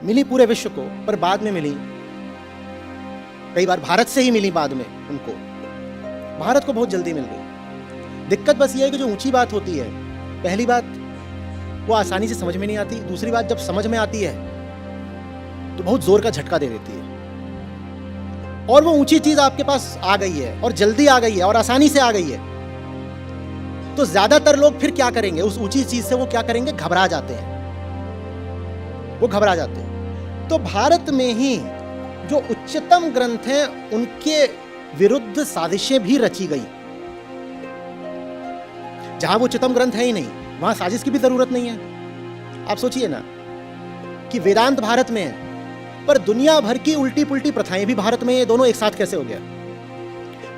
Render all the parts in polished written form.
मिली पूरे विश्व को, पर बाद में मिली, कई बार भारत से ही मिली बाद में उनको। भारत को बहुत जल्दी मिल गई। दिक्कत बस ये है कि जो ऊंची बात होती है, पहली बात वो आसानी से समझ में नहीं आती, दूसरी बात जब समझ में आती है तो बहुत जोर का झटका दे देती है। और वो ऊंची चीज आपके पास आ गई है और जल्दी आ गई है और आसानी से आ गई है, तो ज्यादातर लोग फिर क्या करेंगे, उस ऊंची चीज से वो क्या करेंगे, घबरा जाते हैं, वो घबरा जाते हैं। तो भारत में ही जो उच्चतम ग्रंथ हैं उनके विरुद्ध साजिशें भी रची गई। जहां वो उच्चतम ग्रंथ है ही नहीं, वहां साजिश की भी जरूरत नहीं है। आप सोचिए ना कि वेदांत भारत में है, पर दुनिया भर की उल्टी पुल्टी प्रथाएं भी भारत में, ये दोनों एक साथ कैसे हो गया?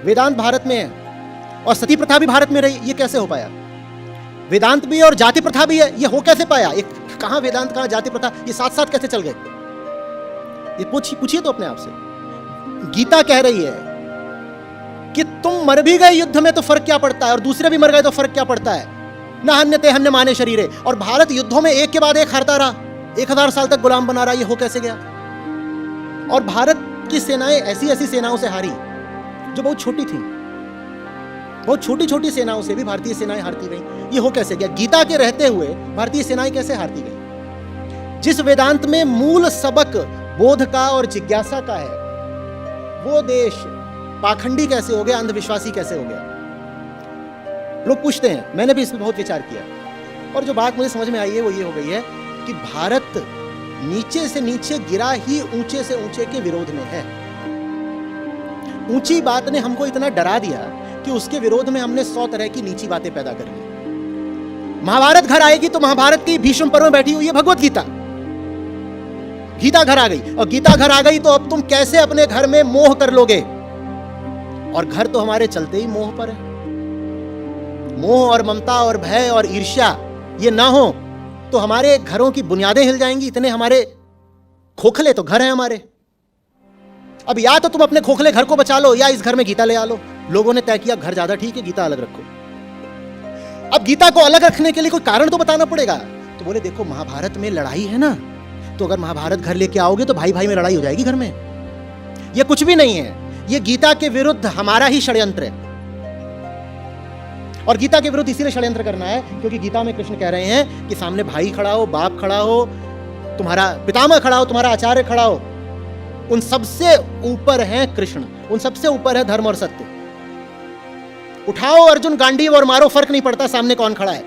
वेदांत भारत में है और सती प्रथा भी भारत में रही, ये कैसे हो पाया? वेदांत भी और जाति प्रथा भी है, ये हो कैसे पाया? एक कहां वेदांत कहां जाति प्रथा, ये साथ साथ कैसे चल गए? ये पूछिए तो अपने आप से। गीता कह रही है कि तुम मर भी गए युद्ध में तो फर्क क्या पड़ता है, और दूसरे भी मर गए तो फर्क क्या पड़ता है, न हन्यते हन्य माने शरीरे। और भारत युद्धों में एक के बाद एक हारता रहा, 1000 साल तक गुलाम बना रहा, ये हो कैसे गया? और भारत की सेनाएं ऐसी ऐसी सेनाओं से हारी जो बहुत छोटी थी, बहुत छोटी छोटी सेनाओं से भी भारतीय सेनाएं हारती गई, ये हो कैसे गया? गीता के रहते हुए भारतीय सेनाएं कैसे हारती गई? जिस वेदांत में मूल सबक बोध का और जिज्ञासा का है, वो देश पाखंडी कैसे हो गया, अंधविश्वासी कैसे हो गया? लोग पूछते हैं, मैंने भी इसमें बहुत विचार किया, और जो बात मुझे समझ में आई है वो ये हो गई है कि भारत नीचे से नीचे गिरा ही ऊंचे से ऊंचे के विरोध में है। ऊंची बात ने हमको इतना डरा दिया कि उसके विरोध में हमने 100 तरह की नीची बातें पैदा कर ली। महाभारत घर आएगी तो महाभारत की भीष्म पर्व में बैठी हुई है भगवत गीता, गीता घर आ गई, और गीता घर आ गई तो अब तुम कैसे अपने घर में मोह कर लोगे? और घर तो हमारे चलते ही मोह पर है। मोह और ममता और भय और ईर्ष्या ये ना हो तो हमारे घरों की बुनियादें हिल जाएंगी। इतने हमारे खोखले तो घर हैं हमारे। अब या तो तुम अपने खोखले घर को बचा लो या इस घर में गीता ले आ लो। लोगों ने तय किया घर ज्यादा ठीक है, गीता अलग रखो। अब गीता को अलग रखने के लिए कोई कारण तो बताना पड़ेगा। तो बोले देखो महाभारत में लड़ाई है ना, तो अगर महाभारत घर लेके आओगे तो भाई भाई में लड़ाई हो जाएगी घर में। ये कुछ भी नहीं है, ये गीता के विरुद्ध हमारा ही षड्यंत्र है। और गीता के विरुद्ध इसीलिए षड्यंत्र करना है क्योंकि गीता में कृष्ण कह रहे हैं कि सामने भाई खड़ा हो, बाप खड़ा हो, तुम्हारा पितामह खड़ा हो, तुम्हारा आचार्य खड़ा हो, उन सबसे ऊपर है कृष्ण, उन सबसे ऊपर है धर्म और सत्य। उठाओ अर्जुन गांडीव और मारो, फर्क नहीं पड़ता सामने कौन खड़ा है।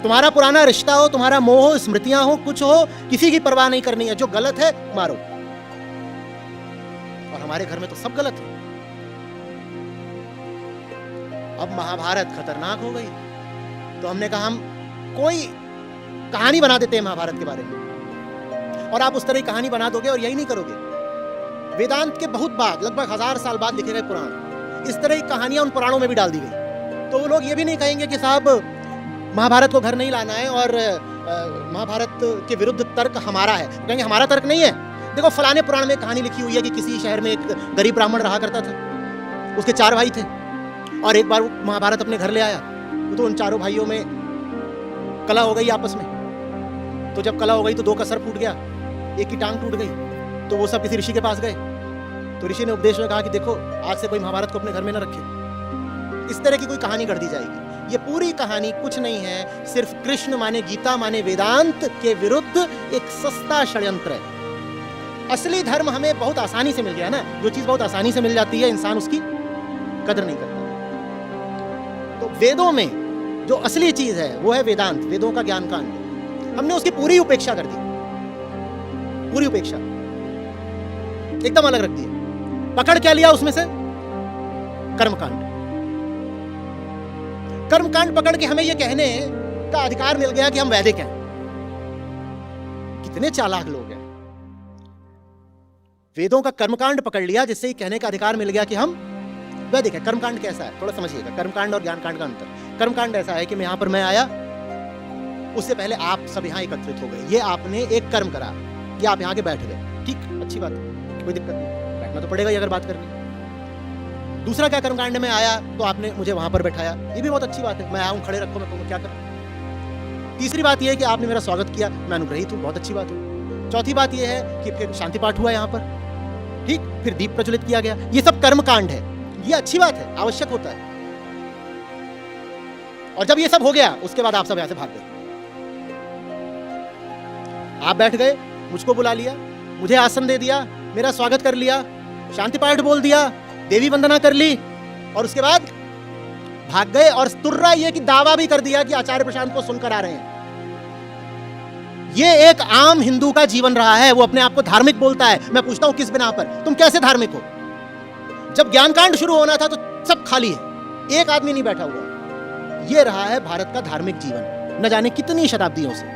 तुम्हारा पुराना रिश्ता हो, तुम्हारा मोह हो, स्मृतियां हो, कुछ हो, किसी की परवाह नहीं करनी है। जो गलत है मारो। और हमारे घर में तो सब गलत है। अब महाभारत खतरनाक हो गई तो हमने कहा हम कोई कहानी बना देते हैं महाभारत के बारे में, और आप उस तरह की कहानी बना दोगे और यही नहीं करोगे। वेदांत के बहुत बाद, लगभग 1000 साल बाद लिखे गए पुराण, इस तरह की कहानियां उन पुराणों में भी डाल दी गई। तो वो लोग ये भी नहीं कहेंगे कि साहब महाभारत को घर नहीं लाना है और महाभारत के विरुद्ध तर्क हमारा है। कहेंगे हमारा तर्क नहीं है, देखो फलाने पुराण में कहानी लिखी हुई है कि किसी शहर में एक गरीब ब्राह्मण रहा करता था, उसके 4 भाई थे, और एक बार वो महाभारत अपने घर ले आया तो उन चारों भाइयों में कला हो गई आपस में। तो जब कला हो गई तो 2 का सर फूट गया, एक की टांग टूट गई। तो वो सब किसी ऋषि के पास गए, तो ऋषि ने उपदेश में कहा कि देखो आज से कोई महाभारत को अपने घर में न रखे। इस तरह की कोई कहानी कर दी जाएगी। ये पूरी कहानी कुछ नहीं है, सिर्फ कृष्ण माने गीता माने वेदांत के विरुद्ध एक सस्ता षड्यंत्र है। असली धर्म हमें बहुत आसानी से मिल गया ना। जो चीज बहुत आसानी से मिल जाती है इंसान उसकी कदर नहीं करता। तो वेदों में जो असली चीज है वो है वेदांत, वेदों का ज्ञान कांड। हमने उसकी पूरी उपेक्षा कर दी, पूरी उपेक्षा एकदम अलग रख दी। पकड़ क्या लिया उसमें से? कर्मकांड। कर्मकांड पकड़ के हमें यह कहने का अधिकार मिल गया कि हम वैदिक हैं। कितने चालाक लोग हैं। वेदों का कर्मकांड पकड़ लिया जिससे ही कहने का अधिकार मिल गया कि हम वैदिक है। कर्मकांड कैसा है थोड़ा समझिएगा। कर्मकांड और ज्ञानकांड का अंतर। कर्मकांड ऐसा है कि मैं यहां पर मैं आया, उससे पहले आप सब यहां एकत्रित हो गए, ये आपने एक कर्म करा, ये आप यहां के बैठ गए, ठीक, अच्छी बात है, कोई दिक्कत नहीं, बैठना तो पड़ेगा ही अगर बात करनी। दूसरा क्या कर्मकांड में आया तो आपने मुझे वहां पर बैठाया, ये भी बहुत अच्छी बात है। मैं आऊं, खड़े रखो, मैं कहूँ क्या करूं। तीसरी बात यह है कि आपने मेरा स्वागत किया, मैं अनुग्रहित हूं, बहुत अच्छी बात है। चौथी बात यह है कि फिर शांति पाठ हुआ यहाँ पर, ठीक, फिर दीप प्रज्वलित किया गया। ये सब कर्म कांड है, ये अच्छी बात है, आवश्यक होता है। और जब ये सब हो गया उसके बाद आप सब यहां से भाग गए। आप बैठ गए, मुझको बुला लिया, मुझे आसन दे दिया, मेरा स्वागत कर लिया, शांति पाठ बोल दिया, देवी वंदना कर ली और उसके बाद भाग गए। और तुर्रा ये कि दावा भी कर दिया कि आचार्य प्रशांत को सुनकर आ रहे हैं। ये एक आम हिंदू का जीवन रहा है। वो अपने आप को धार्मिक बोलता है। मैं पूछता हूं किस बिना पर? तुम कैसे धार्मिक हो? जब ज्ञानकांड शुरू होना था तो सब खाली है, एक आदमी नहीं बैठा हुआ। ये रहा है भारत का धार्मिक जीवन, न जाने कितनी शताब्दियों से।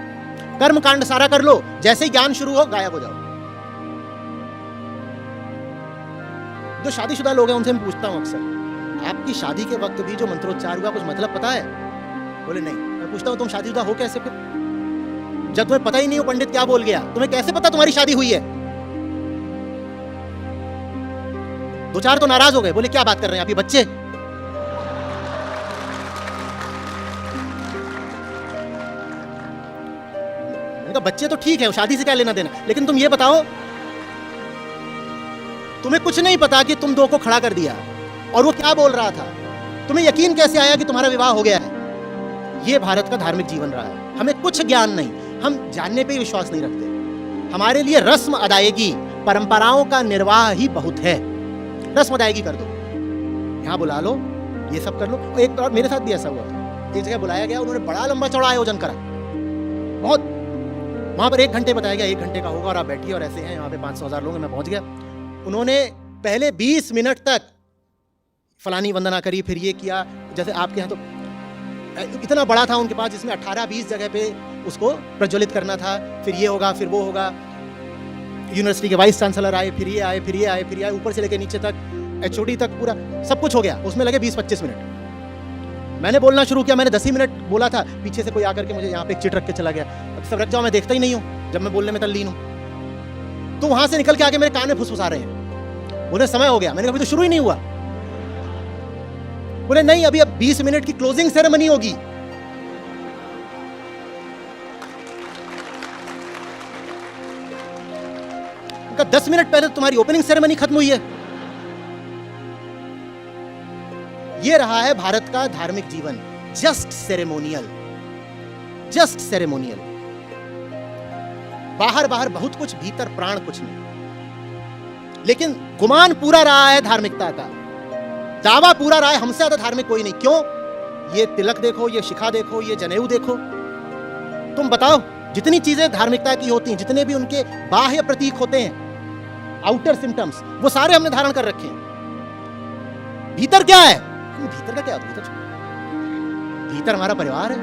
कर्मकांड सारा कर लो, जैसे ही ज्ञान शुरू हो गायब हो जाओ। जो शादीशुदा लोग हैं उनसे मैं पूछता हूं अक्सर, आपकी शादी के वक्त भी जो मंत्रोच्चार हुआ कुछ मतलब पता है? बोले नहीं। मैं पूछता हूं तुम शादीशुदा हो कैसे फिर? जब तुम्हें पता ही नहीं हो पंडित क्या बोल गया, तुम्हें कैसे पता तुम्हारी शादी हुई है? दो चार तो नाराज हो गए, बोले क्या बात कर रहे हैं आप, ये बच्चे। मैंने कहा बच्चे तो ठीक है, शादी से क्या लेना देना, लेकिन तुम ये बताओ, तुम्हें कुछ नहीं पता कि तुम दो को खड़ा कर दिया और वो क्या बोल रहा था, तुम्हें यकीन कैसे आया कि तुम्हारा विवाह हो गया है? ये भारत का धार्मिक जीवन रहा है। हमें कुछ ज्ञान नहीं, हम जानने पे विश्वास नहीं रखते। हमारे लिए रस्म अदायगी, परंपराओं का निर्वाह ही बहुत है। रस्म अदायगी कर दो, यहां बुला लो, ये सब कर लो। एक बार मेरे साथ भी ऐसा हुआ था, एक जगह बुलाया गया, उन्होंने बड़ा लंबा चौड़ा आयोजन करा, बहुत, वहां पर 1 घंटे बताया गया, 1 घंटे का होगा और आप बैठिए और ऐसे हैं, यहाँ पे 500,000 लोग हैं। मैं पहुंच गया, उन्होंने पहले 20 मिनट तक फलानी वंदना करी, फिर ये किया। जैसे आपके यहाँ तो इतना बड़ा था उनके पास, जिसमें 18-20 जगह पे उसको प्रज्वलित करना था। फिर ये होगा, फिर वो होगा। यूनिवर्सिटी के वाइस चांसलर आए, फिर ये आए, फिर ये आए, फिर ये आए, ऊपर से लेकर नीचे तक, HOD तक, पूरा सब कुछ हो गया। उसमें लगे 20-25 मिनट। मैंने बोलना शुरू किया, मैंने 10 ही मिनट बोला था, पीछे से कोई आकर के मुझे यहाँ पे एक चिट रख के चला गया, सब रख जाओ, मैं देखता ही नहीं हूँ जब मैं बोलने में तल्लीन हूँ। तो वहां से निकल के आके मेरे कान में फुसफुसा रहे हैं, बोले समय हो गया। मैंने कहा अभी तो शुरू ही नहीं हुआ। बोले नहीं, अभी अब 20 मिनट की क्लोजिंग सेरेमनी होगी। उनका 10 मिनट पहले तुम्हारी ओपनिंग सेरेमनी खत्म हुई है। यह रहा है भारत का धार्मिक जीवन, जस्ट सेरेमोनियल, जस्ट सेरेमोनियल। बाहर बाहर बहुत कुछ, भीतर प्राण कुछ नहीं। लेकिन गुमान पूरा रहा है धार्मिकता का, दावा पूरा रहा है, हमसे ज्यादा धार्मिक कोई नहीं। क्यों? ये तिलक देखो, ये शिखा देखो, ये जनेऊ देखो। तुम बताओ, जितनी चीजें धार्मिकता की होती हैं, जितने भी उनके बाह्य प्रतीक होते हैं, आउटर सिम्टम्स, वो सारे हमने धारण कर रखे हैं। भीतर क्या है? भीतर का क्या है? भीतर हमारा परिवार है,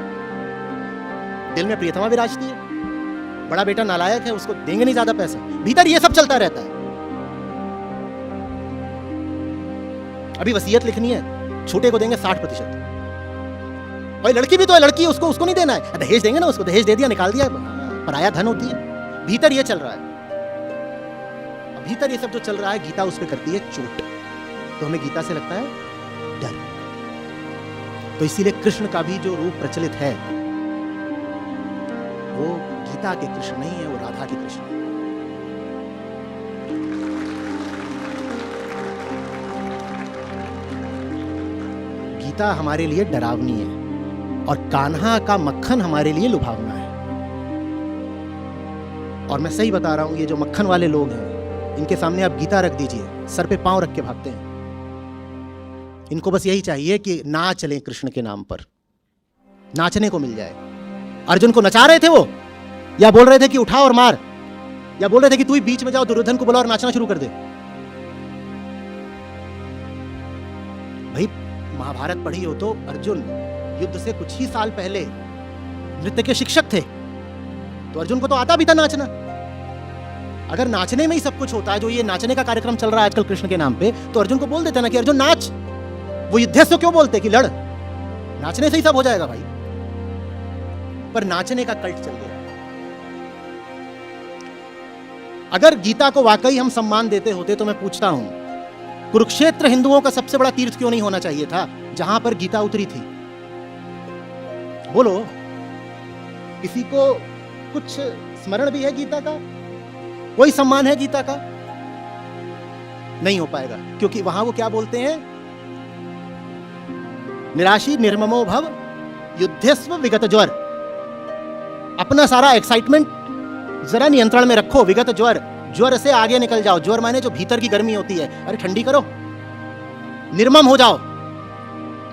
दिल में प्रियतमा विराजती है, बड़ा बेटा नालायक है, उसको देंगे नहीं ज्यादा पैसा। भीतर ये सब चलता रहता है। अभी वसीयत लिखनी है, छोटे को देंगे 60%। और लड़की भी तो है, लड़की है, उसको नहीं देना है, दहेज देंगे ना उसको, दहेज दे दिया, निकाल दिया, पराया धन होती है। भीतर ये चल रहा है। भीतर ये सब जो चल रहा है, गीता उस पर करती है चोट। तो हमें गीता से लगता है डर। तो इसीलिए कृष्ण का भी जो रूप प्रचलित है, वो गीता के कृष्ण नहीं है, वो राधा के कृष्ण है। गीता हमारे लिए डरावनी है और कान्हा का मक्खन हमारे लिए लुभावना है। और मैं सही बता रहा हूं, ये जो मक्खन वाले लोग हैं, इनके सामने आप गीता रख दीजिए, सर पे पांव रख के भागते हैं। इनको बस यही चाहिए कि नाच लें कृष्ण के नाम पर, नाचने को मिल जाए। अर्जुन को नचा रहे थे वो, या बोल रहे थे कि उठा और मार, या बोल रहे थे कि तू ही बीच में जाओ, दुर्योधन को बुला और नाचना शुरू कर दे। भाई महाभारत पढ़ी हो तो अर्जुन युद्ध से कुछ ही साल पहले नृत्य के शिक्षक थे, तो अर्जुन को तो आता भी था नाचना। अगर नाचने में ही सब कुछ होता है, जो ये नाचने का कार्यक्रम चल रहा है आजकल कृष्ण के नाम पे, तो अर्जुन को बोल देते ना कि अर्जुन नाच। वो युद्धस्व क्यों बोलते कि लड़, नाचने से ही सब हो जाएगा भाई। पर नाचने का कल्ट चल गया। अगर गीता को वाकई हम सम्मान देते होते तो मैं पूछता हूं, कुरुक्षेत्र हिंदुओं का सबसे बड़ा तीर्थ क्यों नहीं होना चाहिए था, जहां पर गीता उतरी थी? बोलो। किसी को कुछ स्मरण भी है गीता का? कोई सम्मान है गीता का? नहीं हो पाएगा, क्योंकि वहां वो क्या बोलते हैं? निराशी निर्ममो भव युद्धस्व विगत ज्वर। अपना सारा एक्साइटमेंट जरा नियंत्रण में रखो। विगत ज्वर, ज्वर से आगे निकल जाओ। ज्वर माने जो भीतर की गर्मी होती है, अरे ठंडी करो। निर्मम हो जाओ,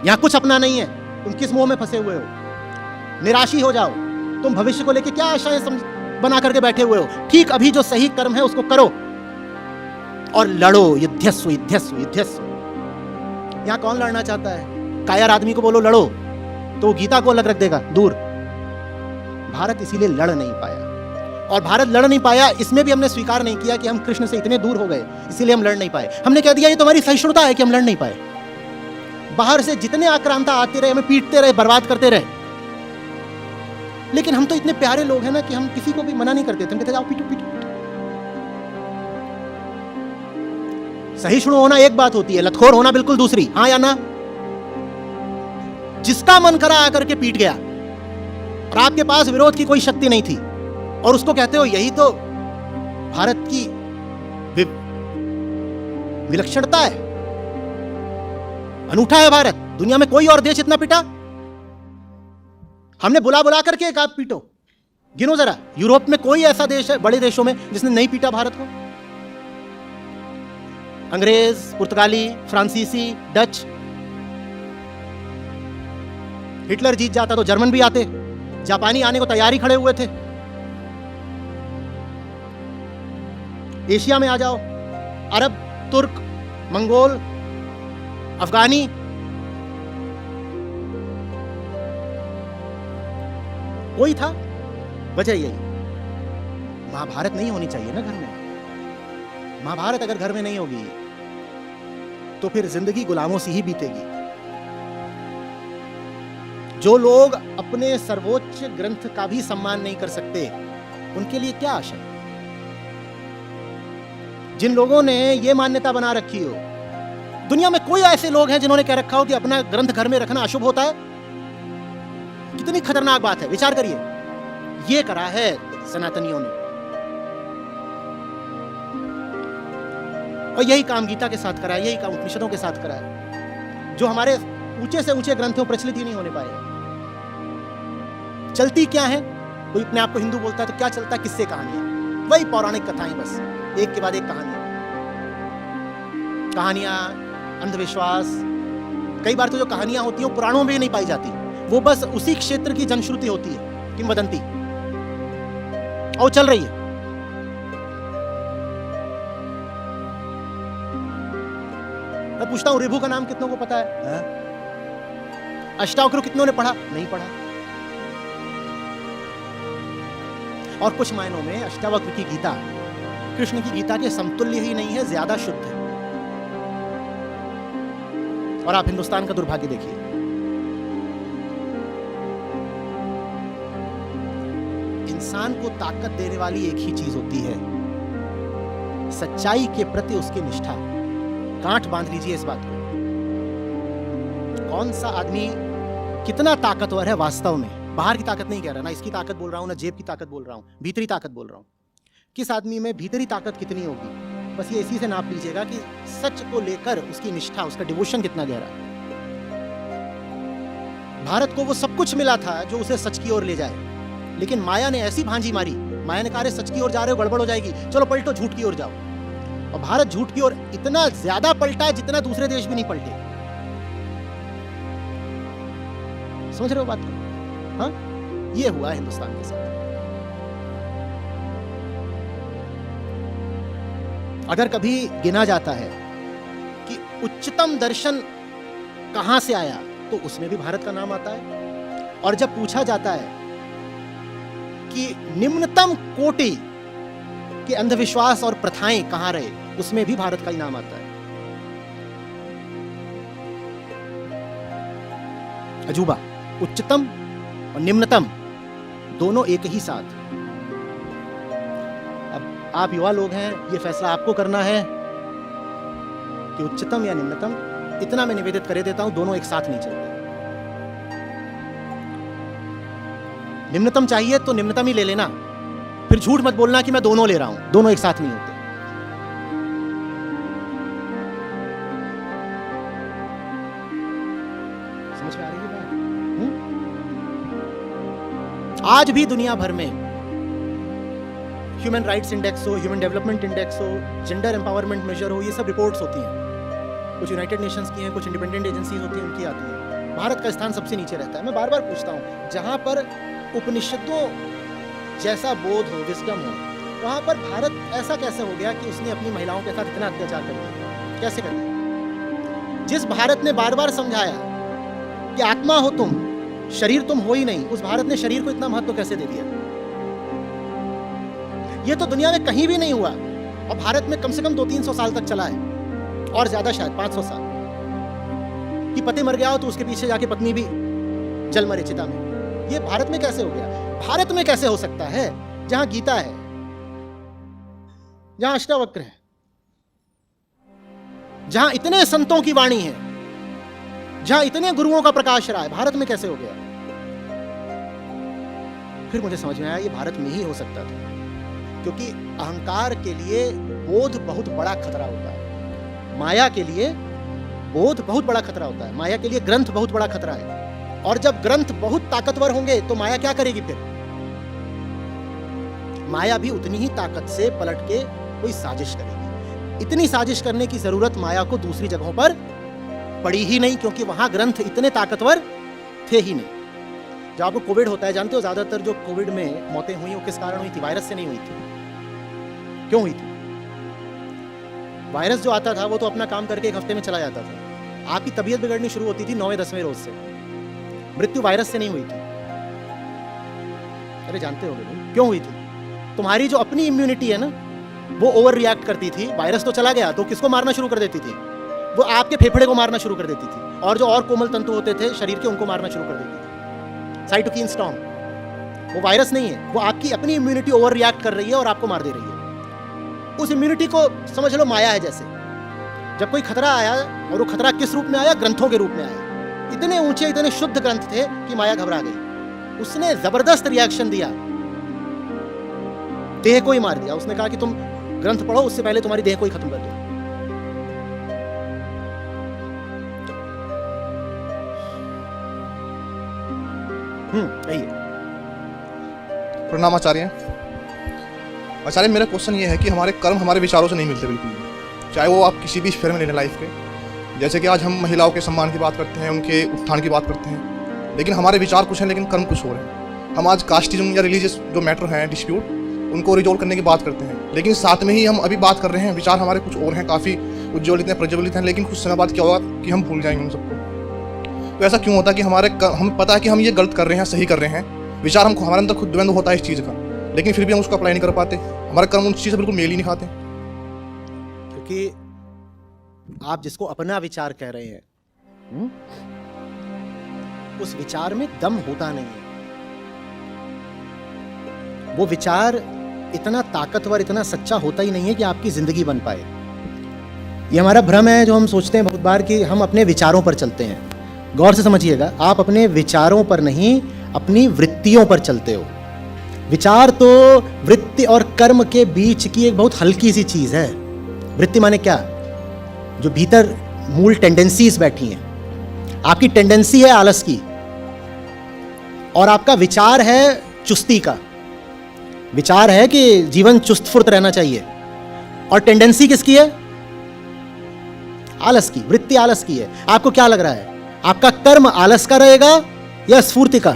यहां कुछ अपना नहीं है, तुम किस मोह में फंसे हुए हो। निराशी हो जाओ, तुम भविष्य को लेकर क्या आशाएं बना करके बैठे हुए हो। ठीक अभी जो सही कर्म है उसको करो और लड़ो। युद्धस्व युद्धस्व युद्धस्व। यहां कौन लड़ना चाहता है? कायर आदमी को बोलो लड़ो तो वो गीता को अलग रख देगा दूर। भारत इसीलिए लड़ नहीं पाया, और भारत लड़ नहीं पाया इसमें भी हमने स्वीकार नहीं किया कि हम कृष्ण से इतने दूर हो गए, इसीलिए हम लड़ नहीं पाए। हमने कह दिया ये तुम्हारी सहिष्णुता है कि हम लड़ नहीं पाए। बाहर से जितने आक्रांता आते रहे, हमें पीटते रहे, बर्बाद करते रहे, लेकिन हम तो इतने प्यारे लोग हैं ना कि हम किसी को भी मना नहीं करते थे। हम कहते जाओ पीटो पीटो पीटो। सहिष्णु होना एक बात होती है, लतखोर होना बिल्कुल दूसरी। हाँ या ना? जिसका मन करा आकर के पीट गया और आपके पास विरोध की कोई शक्ति नहीं थी, और उसको कहते हो यही तो भारत की विलक्षणता है, अनूठा है भारत। दुनिया में कोई और देश इतना पिटा? हमने बुला बुला करके एक आप पीटो। गिनो जरा, यूरोप में कोई ऐसा देश है बड़े देशों में जिसने नहीं पीटा भारत को? अंग्रेज, पुर्तगाली, फ्रांसीसी, डच। हिटलर जीत जाता तो जर्मन भी आते, जापानी आने को तैयार ही खड़े हुए थे। एशिया में आ जाओ, अरब, तुर्क, मंगोल, अफगानी, कोई था? वजह यही, महाभारत नहीं होनी चाहिए ना घर में। महाभारत अगर घर में नहीं होगी तो फिर जिंदगी गुलामों से ही बीतेगी। जो लोग अपने सर्वोच्च ग्रंथ का भी सम्मान नहीं कर सकते, उनके लिए क्या आशा? जिन लोगों ने यह मान्यता बना रखी हो, दुनिया में कोई ऐसे लोग हैं जिन्होंने कह रखा हो कि अपना ग्रंथ घर में रखना अशुभ होता है? कितनी खतरनाक बात है, विचार करिए। यह करा है सनातनियों ने, और यही काम गीता के साथ करा है, यही काम उपनिषदों के साथ करा है, जो हमारे ऊंचे से ऊंचे ग्रंथों प्रचलित ही नहीं होने पाए। चलती क्या है? कोई अपने आप को हिंदू बोलता है तो क्या चलता है? किस्से कहानियां, वही पौराणिक कथाएं, बस एक के बाद एक कहानियां, अंधविश्वास। कई बार तो जो कहानियां होती हैं वो पुराणों में भी नहीं पाई जाती, वो बस उसी क्षेत्र की जनश्रुति होती है, किंवदंती, और चल रही है। मैं पूछता हूं, ऋभु का नाम कितनों को पता है? अष्टावक्र कितनों ने पढ़ा? नहीं पढ़ा। और कुछ मायनों में अष्टावक्र की गीता कृष्ण की गीता के समतुल्य ही नहीं है, ज्यादा शुद्ध है। और आप हिंदुस्तान का दुर्भाग्य देखिए, इंसान को ताकत देने वाली एक ही चीज होती है, सच्चाई के प्रति उसकी निष्ठा। गांठ बांध लीजिए इस बात को। कौन सा आदमी कितना ताकतवर है वास्तव में? बाहर की ताकत नहीं कह रहा, ना इसकी ताकत बोल रहा हूं, ना जेब की ताकत बोल रहा हूं, भीतरी ताकत बोल रहा हूं। किस आदमी में भीतरी ताकत कितनी होगी, बस ये इसी से नाप लीजिएगा कि सच को लेकर उसकी निष्ठा, उसका डिवोशन कितना गहरा है। भारत को वो सब कुछ मिला था जो उसे सच की ओर ले जाए, लेकिन माया ने ऐसी भांजी मारी, माया ने कहा सच की ओर जा रहे हो, गड़बड़ हो जाएगी, चलो पलटो, झूठ की ओर जाओ। और भारत झूठ की ओर इतना ज्यादा पलटा जितना दूसरे देश भी नहीं पलटे। समझ रहे हो बात को? हाँ, ये हुआ है हिंदुस्तान के साथ। अगर कभी गिना जाता है कि उच्चतम दर्शन कहां से आया, तो उसमें भी भारत का नाम आता है। और जब पूछा जाता है कि निम्नतम कोटि के अंधविश्वास और प्रथाएं कहां रहे, उसमें भी भारत का ही नाम आता है। अजूबा, उच्चतम और निम्नतम दोनों एक ही साथ। अब आप युवा लोग हैं, ये फैसला आपको करना है कि उच्चतम या निम्नतम। इतना मैं निवेदित कर देता हूं, दोनों एक साथ नहीं चलते। निम्नतम चाहिए तो निम्नतम ही ले लेना, फिर झूठ मत बोलना कि मैं दोनों ले रहा हूं, दोनों एक साथ नहीं होते। समझ में आ रही है बात? आज भी दुनिया भर में ह्यूमन राइट्स इंडेक्स हो, ह्यूमन डेवलपमेंट इंडेक्स हो, जेंडर एम्पावरमेंट मेजर हो, ये सब रिपोर्ट्स होती हैं। कुछ यूनाइटेड नेशंस की हैं, कुछ इंडिपेंडेंट एजेंसीज होती हैं, उनकी आती है। भारत का स्थान सबसे नीचे रहता है। मैं बार बार पूछता हूँ, जहाँ पर उपनिषदों जैसा बोध हो, विजडम हो, वहाँ पर भारत ऐसा कैसे हो गया कि उसने अपनी महिलाओं के साथ इतना अत्याचार कर दिया? कैसे कर दिया? जिस भारत ने बार बार समझाया कि आत्मा हो तुम, शरीर तुम हो ही नहीं, उस भारत ने शरीर को इतना महत्व कैसे दे दिया? ये तो दुनिया में कहीं भी नहीं हुआ, और भारत में कम से कम 200-300 साल तक चला है, और ज्यादा शायद 500 साल, कि पति मर गया हो तो उसके पीछे जाके पत्नी भी जल मरे चिता में। ये भारत में कैसे हो गया? भारत में कैसे हो सकता है जहां गीता है, जहां अष्टावक्र है, जहां इतने संतों की वाणी है, जहां इतने गुरुओं का प्रकाश रहा है, भारत में कैसे हो गया? फिर मुझे समझ में आया ये भारत में ही हो सकता था, क्योंकि अहंकार के लिए बोध बहुत बड़ा खतरा होता है, माया के लिए बोध बहुत बड़ा खतरा होता है, माया के लिए ग्रंथ बहुत बड़ा खतरा है। और जब ग्रंथ बहुत ताकतवर होंगे तो माया क्या करेगी? फिर माया भी उतनी ही ताकत से पलट के कोई साजिश करेगी। इतनी साजिश करने की जरूरत माया को दूसरी जगहों पर पड़ी ही नहीं, क्योंकि वहां ग्रंथ इतने ताकतवर थे ही नहीं। जब आपको कोविड होता है, जानते हो ज्यादातर जो कोविड में मौतें हुई वो किस कारण हुई थी? वायरस से नहीं हुई थी। क्यों हुई थी? वायरस जो आता था वो तो अपना काम करके एक हफ्ते में चला जाता था। आपकी तबीयत बिगड़नी शुरू होती थी 9वें-10वें रोज से। मृत्यु वायरस से नहीं हुई थी। अरे जानते होगे भाई क्यों हुई थी? तुम्हारी जो अपनी इम्यूनिटी है ना, वो ओवर रिएक्ट करती थी। वायरस तो चला गया तो किसको मारना शुरू कर देती थी? वो आपके फेफड़े को मारना शुरू कर देती थी, और जो और कोमल तंतु होते थे शरीर के, उनको मारना शुरू कर देती थी। साइटोकिन स्टॉर्म, वो वायरस नहीं है, वो आपकी अपनी इम्यूनिटी ओवर रिएक्ट कर रही है और आपको मार दे रही है। उस इम्यूनिटी को समझ लो माया है। जैसे जब कोई खतरा आया, और वो खतरा किस रूप में आया? ग्रंथों के रूप में आया। इतने ऊंचे, इतने शुद्ध ग्रंथ थे कि माया घबरा गई। उसने जबरदस्त रिएक्शन दिया, देह को ही मार दिया। उसने कहा कि तुम ग्रंथ पढ़ो, उससे पहले तुम्हारी देह को ही खत्म कर दो। प्रणाम आचार्य। आचार्य, मेरा क्वेश्चन ये है कि हमारे कर्म हमारे विचारों से नहीं मिलते बिल्कुल भी, चाहे वो आप किसी भी स्फीयर में ले लें लाइफ के। जैसे कि आज हम महिलाओं के सम्मान की बात करते हैं, उनके उत्थान की बात करते हैं, लेकिन हमारे विचार कुछ हैं लेकिन कर्म कुछ और हैं। हम आज कास्टिज्म या रिलीजियस जो मैटर हैं, डिस्प्यूट, उनको रिजोल्व करने की बात करते हैं, लेकिन साथ में ही हम अभी बात कर रहे हैं, विचार हमारे कुछ और हैं, काफ़ी उज्ज्वलित हैं, प्रज्वलित हैं, लेकिन कुछ समय बाद क्या होगा कि हम भूल जाएंगे उन सबको। तो ऐसा क्यों होता है कि हम पता है कि हम ये गलत कर रहे हैं, सही कर रहे हैं, विचार हमको हमारे अंदर खुद द्वंद्व होता है इस चीज़ का, लेकिन फिर भी हम उसको अप्लाई नहीं कर पाते, हमारे कर्म उस चीज़ से बिल्कुल मेल ही नहीं खाते। क्योंकि आप जिसको अपना विचार कह रहे हैं, उस विचार में दम होता नहीं है। वो विचार इतना ताकतवर, इतना सच्चा होता ही नहीं है कि आपकी जिंदगी बन पाए। ये हमारा भ्रम है जो हम सोचते हैं बहुत बार कि हम अपने विचारों पर चलते हैं। गौर से समझिएगा, आप अपने विचारों पर नहीं, अपनी वृत्तियों पर चलते हो। विचार तो वृत्ति और कर्म के बीच की एक बहुत हल्की सी चीज है। वृत्ति माने क्या? जो भीतर मूल टेंडेंसीज बैठी हैं। आपकी टेंडेंसी है आलस की, और आपका विचार है चुस्ती का। विचार है कि जीवन चुस्त फुर्त रहना चाहिए, और टेंडेंसी किसकी है? आलस की। वृत्ति आलस की है। आपको क्या लग रहा है, आपका कर्म आलस का रहेगा या स्फूर्ति का?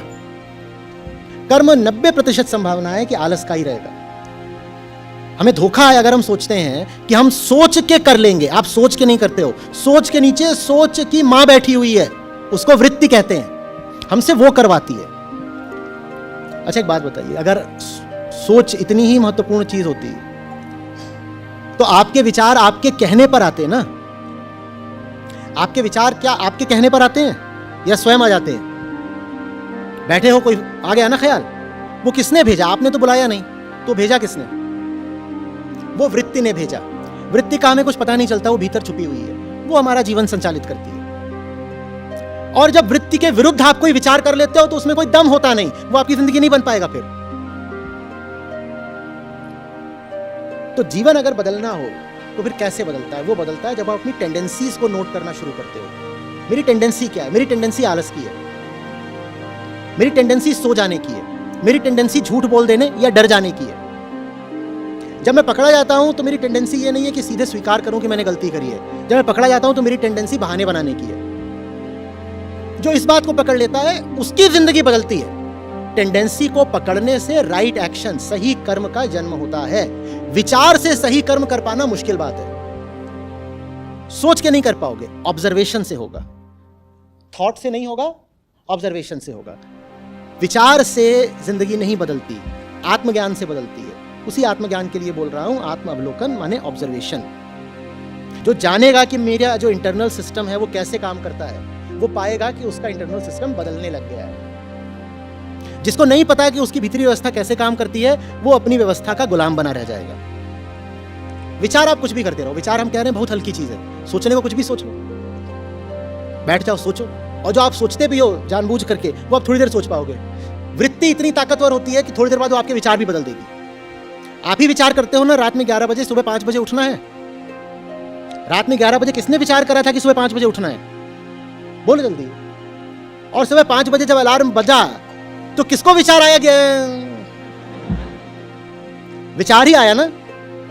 कर्म 90% संभावना है कि आलस का ही रहेगा। हमें धोखा है अगर हम सोचते हैं कि हम सोच के कर लेंगे। आप सोच के नहीं करते हो। सोच के नीचे सोच की मां बैठी हुई है, उसको वृत्ति कहते हैं, हमसे वो करवाती है। अच्छा एक बात बताइए, अगर सोच इतनी ही महत्वपूर्ण चीज होती तो आपके विचार आपके कहने पर आते ना? आपके विचार क्या आपके कहने पर आते हैं या स्वयं आ जाते हैं? बैठे हो, कोई आ गया ना ख्याल, वो किसने भेजा? आपने तो बुलाया नहीं, तो भेजा किसने? वो वृत्ति ने भेजा। वृत्ति का हमें कुछ पता नहीं चलता, वो भीतर छुपी हुई है, वो हमारा जीवन संचालित करती है। और जब वृत्ति के विरुद्ध आप कोई विचार कर लेते हो तो उसमें कोई दम होता नहीं, वो आपकी जिंदगी नहीं बन पाएगा फिर। तो जीवन अगर बदलना हो तो फिर कैसे बदलता है? वो बदलता है जब आप अपनी टेंडेंसीज को नोट करना शुरू करते हो। मेरी टेंडेंसी क्या है? मेरी टेंडेंसी आलस की है, मेरी टेंडेंसी सो जाने की है, मेरी टेंडेंसी झूठ बोल देने या डर जाने की है। जब मैं पकड़ा जाता हूं तो मेरी टेंडेंसी ये नहीं है कि सीधे स्वीकार करूं कि मैंने गलती करी है। जब मैं पकड़ा जाता हूं तो मेरी टेंडेंसी बहाने बनाने की है। जो इस बात को पकड़ लेता है उसकी जिंदगी बदलती है। टेंडेंसी को पकड़ने से राइट एक्शन, सही कर्म का जन्म होता है। विचार से सही कर्म कर पाना मुश्किल बात है, सोच के नहीं कर पाओगे, ऑब्जर्वेशन से होगा। थॉट से नहीं होगा, ऑब्जर्वेशन से होगा। विचार से जिंदगी नहीं बदलती, आत्मज्ञान से बदलती है। उसी आत्मज्ञान के लिए बोल रहा हूं, आत्म अवलोकन माने ऑब्जर्वेशन। जो जानेगा कि मेरा जो इंटरनल सिस्टम है वो कैसे काम करता है, वो पाएगा कि उसका इंटरनल सिस्टम बदलने लग गया है। जिसको नहीं पता कि उसकी भीतरी व्यवस्था कैसे काम करती है, वो अपनी व्यवस्था का गुलाम बना रह जाएगा। विचार आप कुछ भी करते रहो, विचार हम कह रहे हैं बहुत हल्की चीज है, सोचने को कुछ भी सोच लो, बैठ जाओ सोचो। और जो आप सोचते भी हो जानबूझ करके, वो आप थोड़ी देर सोच पाओगे। वृत्ति इतनी ताकतवर होती है कि थोड़ी देर बाद वो आपके विचार भी बदल देगी। आप ही विचार करते हो ना, रात में 11 बजे सुबह 5 बजे उठना है। रात में 11 बजे किसने विचार करा था कि सुबह 5 बजे उठना है? बोलो जल्दी। और सुबह 5 बजे जब अलार्म बजा तो किसको विचार आया? विचार ही आया ना।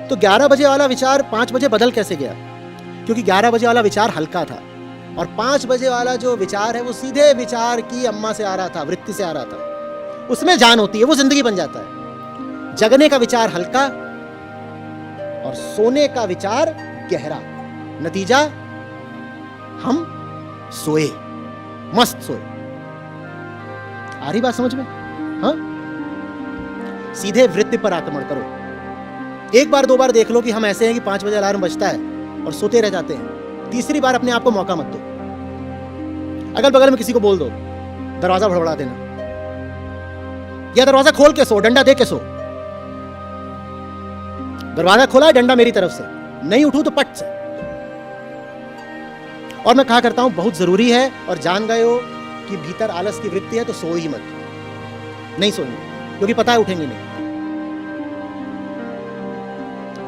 तो 11 बजे वाला विचार 5 बजे बदल कैसे गया? क्योंकि 11 बजे वाला विचार हल्का था और 5 बजे वाला जो विचार है वो सीधे विचार की अम्मा से आ रहा था, वृत्ति से आ रहा था। उसमें जान होती है, वो जिंदगी बन जाता है। जगने का विचार हल्का और सोने का विचार गहरा। नतीजा, हम सोए, मस्त सोए। आ रही बात समझ में? हाँ, सीधे वृत्ति पर आक्रमण करो। एक बार दो बार देख लो कि हम ऐसे हैं कि 5 बजे अलार्म बजता है और सोते रह जाते हैं। तीसरी बार अपने आप को मौका मत दो। अगल बगल में किसी को बोल दो, दरवाजा भड़बड़ा देना, या दरवाजा खोल के सो, डंडा दे के सो। दरवाजा खोला है, डंडा मेरी तरफ से, नहीं उठूं तो पट से। और मैं कहा करता हूं बहुत जरूरी है, और जान गए हो कि भीतर आलस की वृत्ति है तो सो ही मत। नहीं सोएंगे क्योंकि पता है उठेंगे नहीं।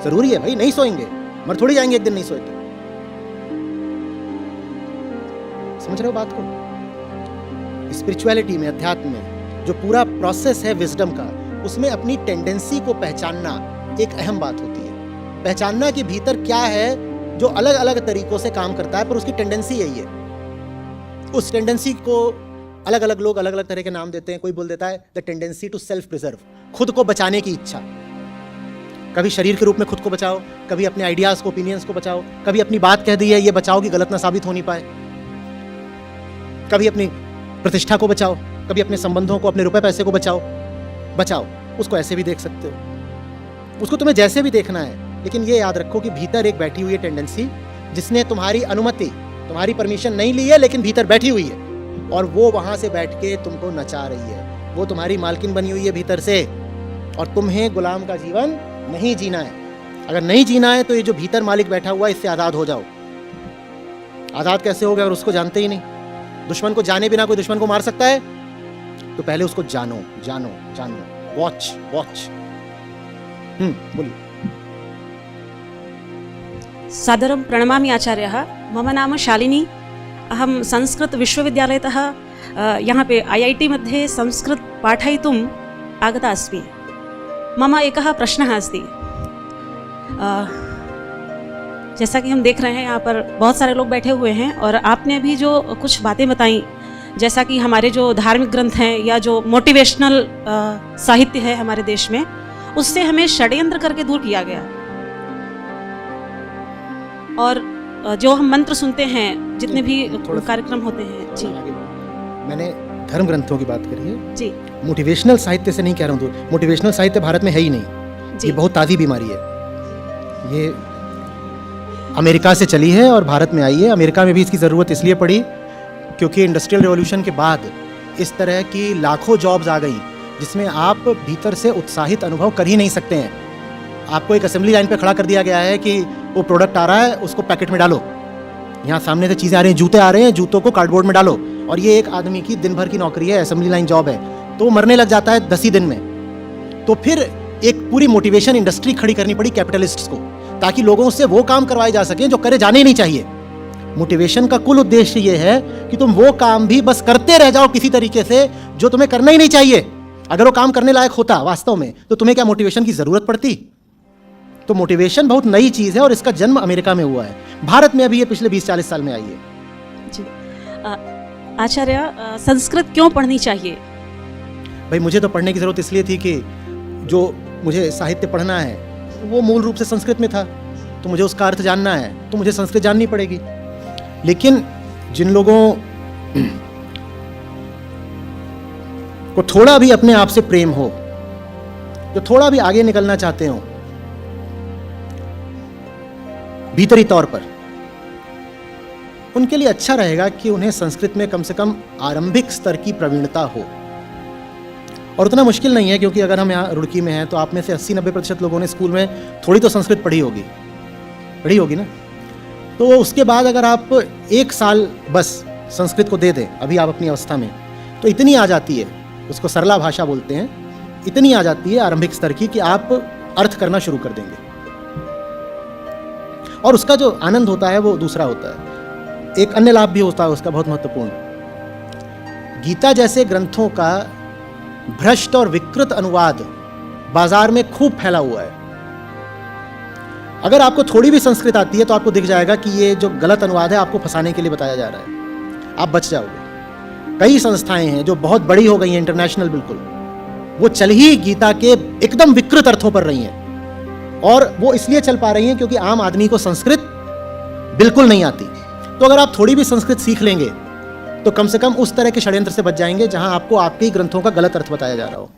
जरूरी है भाई, नहीं सोएंगे, मर थोड़ी जाएंगे एक दिन नहीं सोए तो। समझ रहे हो बात को? स्पिरिचुअलिटी में, अध्यात्म में जो पूरा प्रोसेस है विजडम का, उसमें अपनी टेंडेंसी को पहचानना एक अहम बात होती है। पहचानना कि भीतर क्या है जो अलग अलग तरीकों से काम करता है, पर उसकी टेंडेंसी यही है। उस टेंडेंसी को अलग अलग लोग अलग अलग तरह के नाम देते हैं। कोई बोल देता है the tendency to self preserve, खुद को बचाने की इच्छा। कभी शरीर के रूप में खुद को बचाओ, कभी अपने आइडियाज को, ओपिनियंस को बचाओ, कभी अपनी बात कह दी है ये बचाओ कि गलत ना साबित हो नहीं पाए, कभी अपनी प्रतिष्ठा को बचाओ, कभी अपने संबंधों को, अपने रुपए पैसे को बचाओ। उसको ऐसे भी देख सकते हो, उसको तुम्हें जैसे भी देखना है, लेकिन ये याद रखो कि भीतर एक बैठी हुई है टेंडेंसी, जिसने तुम्हारी अनुमति, तुम्हारी परमिशन नहीं ली है, लेकिन भीतर बैठी हुई है, और वो वहां से बैठ के तुमको नचा रही है। वो तुम्हारी मालकिन बनी हुई है भीतर से, और तुम्हें गुलाम का जीवन नहीं जीना है। अगर नहीं जीना है तो ये जो भीतर मालिक बैठा हुआ है, इससे आजाद हो जाओ। आजाद कैसे हो गए अगर उसको जानते ही नहीं? दुश्मन को जाने बिना कोई दुश्मन को मार सकता है? तो पहले उसको जानो, जानो, जानो। Watch, watch. बोलिए। सादरं प्रणमामि आचार्यः। मम नाम शालिनी। अहं संस्कृत विश्वविद्यालयतः यहाँ पे IIT मध्ये संस्कृत पाठयितुम् आगता अस्मि। मम एकः प्रश्नः अस्ति। जैसा कि हम देख रहे हैं यहाँ पर बहुत सारे लोग बैठे हुए हैं, और आपने अभी जो कुछ बातें बताई, जैसा कि हमारे जो धार्मिक ग्रंथ हैं या जो मोटिवेशनल साहित्य है हमारे देश में, उससे हमें षड्यंत्र करके दूर किया गया। और जो हम मंत्र सुनते हैं, जितने भी कार्यक्रम होते हैं जी, मैंने धर्म ग्रंथों की बात करी है जी। मोटिवेशनल साहित्य से नहीं कह रहा हूँ। मोटिवेशनल साहित्य भारत में है ही नहीं, ये बहुत ताज़ी बीमारी है। ये अमेरिका से चली है और भारत में आई है। अमेरिका में भी इसकी ज़रूरत इसलिए पड़ी क्योंकि इंडस्ट्रियल रेवोल्यूशन के बाद इस तरह की लाखों जॉब्स आ गई जिसमें आप भीतर से उत्साहित अनुभव कर ही नहीं सकते हैं। आपको एक असेंबली लाइन पे खड़ा कर दिया गया है कि वो प्रोडक्ट आ रहा है, उसको पैकेट में डालो। यहाँ सामने से चीज़ें आ रही हैं, जूते आ रहे हैं, जूतों को कार्डबोर्ड में डालो, और ये एक आदमी की दिन भर की नौकरी है, असेंबली लाइन जॉब है, तो वो मरने लग जाता है 10 ही दिन में। तो फिर एक पूरी मोटिवेशन इंडस्ट्री खड़ी करनी पड़ी कैपिटलिस्ट्स को, ताकि लोगों से वो काम करवाए जा सके जो करे जाने ही नहीं चाहिए। मोटिवेशन का कुल उद्देश्य ये है कि तुम वो काम भी बस करते रह जाओ किसी तरीके से जो तुम्हें करना ही नहीं चाहिए। अगर वो काम करने लायक होता वास्तव में, तो तुम्हें क्या मोटिवेशन की जरूरत पड़ती? तो मोटिवेशन बहुत नई चीज है और इसका जन्म अमेरिका में हुआ है। भारत में अभी ये पिछले 20-40 साल में आई है। जी आचार्य, संस्कृत क्यों पढ़नी चाहिए? भाई मुझे तो पढ़ने की जरूरत इसलिए थी कि जो मुझे साहित्य पढ़ना है वो मूल रूप से संस्कृत में था, तो मुझे उसका अर्थ जानना है तो मुझे संस्कृत जाननी पड़ेगी। लेकिन जिन लोगों को थोड़ा भी अपने आप से प्रेम हो, जो थोड़ा भी आगे निकलना चाहते हो भीतरी तौर पर, उनके लिए अच्छा रहेगा कि उन्हें संस्कृत में कम से कम आरंभिक स्तर की प्रवीणता हो। और उतना मुश्किल नहीं है, क्योंकि अगर हम यहाँ रुड़की में हैं तो आप में से 80-90% लोगों ने स्कूल में थोड़ी तो संस्कृत पढ़ी होगी ना। तो उसके बाद अगर आप 1 साल बस संस्कृत को दे दें अभी आप अपनी अवस्था में, तो इतनी आ जाती है, उसको सरला भाषा बोलते हैं, इतनी आ जाती है आरंभिक स्तर की कि आप अर्थ करना शुरू कर देंगे। और उसका जो आनंद होता है वो दूसरा होता है। एक अन्य लाभ भी होता है उसका बहुत महत्वपूर्ण। गीता जैसे ग्रंथों का भ्रष्ट और विकृत अनुवाद बाजार में खूब फैला हुआ है। अगर आपको थोड़ी भी संस्कृत आती है तो आपको दिख जाएगा कि ये जो गलत अनुवाद है आपको फंसाने के लिए बताया जा रहा है, आप बच जाओगे। कई संस्थाएं हैं जो बहुत बड़ी हो गई हैं, इंटरनेशनल बिल्कुल, वो चल ही गीता के एकदम विकृत अर्थों पर रही हैं, और वो इसलिए चल पा रही हैं क्योंकि आम आदमी को संस्कृत बिल्कुल नहीं आती। तो अगर आप थोड़ी भी संस्कृत सीख लेंगे तो कम से कम उस तरह के षड्यंत्र से बच जाएंगे जहां आपको आपके ही ग्रंथों का गलत अर्थ बताया जा रहा हो।